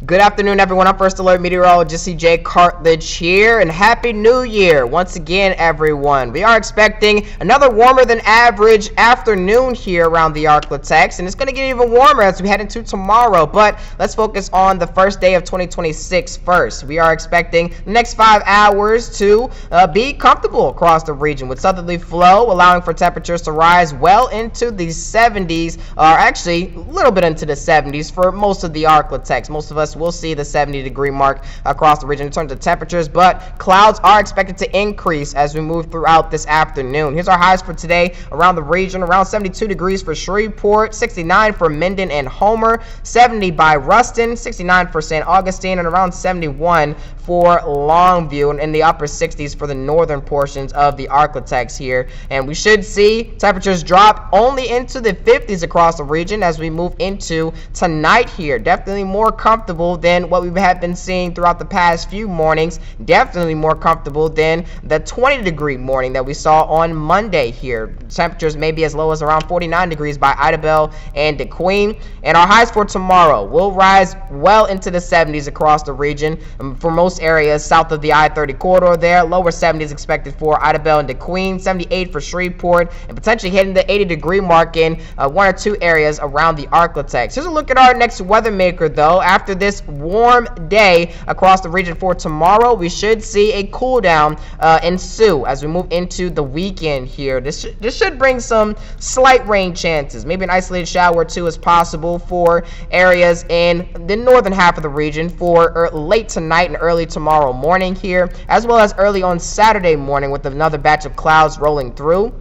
Good afternoon, everyone. I'm First Alert Meteorologist CJ Cartledge here, and Happy New Year once again, everyone. We are expecting another warmer than average afternoon here around the Arklatex, and it's going to get even warmer as we head into tomorrow. But let's focus on the first day of 2026 first. We are expecting the next 5 hours to be comfortable across the region with southerly flow, allowing for temperatures to rise well into the 70s, or actually a little bit into the 70s for most of the Arklatex. Most of us will see the 70-degree mark across the region in terms of temperatures, but clouds are expected to increase as we move throughout this afternoon. Here's our highs for today around the region: around 72 degrees for Shreveport, 69 for Minden and Homer, 70 by Ruston, 69 for St. Augustine, and around 71 for Longview, and in the upper 60s for the northern portions of the Arklatex here. And we should see temperatures drop only into the 50s across the region as we move into tonight here. Definitely more comfortable than what we have been seeing throughout the past few mornings. Definitely more comfortable than the 20-degree morning that we saw on Monday here. Temperatures may be as low as around 49 degrees by Idabel and DeQueen. And our highs for tomorrow will rise well into the 70s across the region for most areas south of the I-30 corridor there. Lower 70s expected for Idabel and DeQueen, 78 for Shreveport, and potentially hitting the 80-degree mark in one or two areas around the Arklatex. Here's a look at our next weather maker, though. After this warm day across the region for tomorrow, we should see a cool down ensue as we move into the weekend here. This should bring some slight rain chances. Maybe an isolated shower or two is possible for areas in the northern half of the region for late tonight and early tomorrow morning here, as well as early on Saturday morning with another batch of clouds rolling through.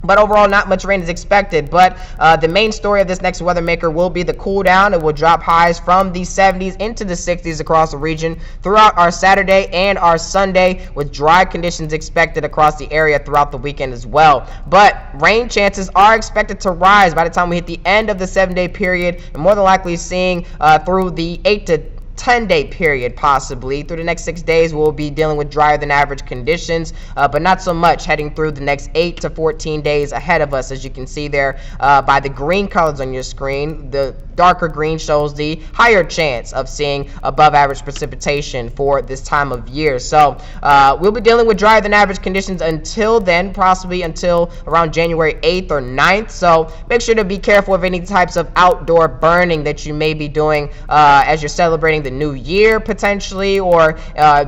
But overall, not much rain is expected. But the main story of this next weather maker will be the cool down. It will drop highs from the 70s into the 60s across the region throughout our Saturday and our Sunday, with dry conditions expected across the area throughout the weekend as well. But rain chances are expected to rise by the time we hit the end of the 7-day period, and more than likely seeing through the 8 to 10-day period, possibly. Through the next 6 days, we'll be dealing with drier than average conditions, but not so much heading through the next 8 to 14 days ahead of us. As you can see there by the green colors on your screen, the darker green shows the higher chance of seeing above average precipitation for this time of year. So we'll be dealing with drier than average conditions until then, possibly until around January 8th or 9th. So make sure to be careful of any types of outdoor burning that you may be doing as you're celebrating the new year potentially, or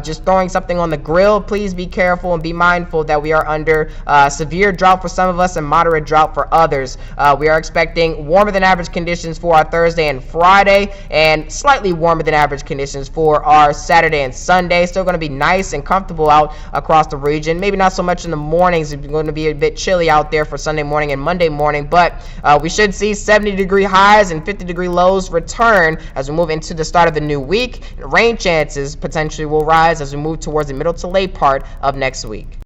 just throwing something on the grill. Please be careful and be mindful that we are under severe drought for some of us and moderate drought for others. We are expecting warmer than average conditions for our Thursday and Friday, and slightly warmer than average conditions for our Saturday and Sunday. Still going to be nice and comfortable out across the region. Maybe not so much in the mornings. It's going to be a bit chilly out there for Sunday morning and Monday morning, but we should see 70-degree highs and 50-degree lows return as we move into the start of the new week. Rain chances potentially will rise as we move towards the middle to late part of next week.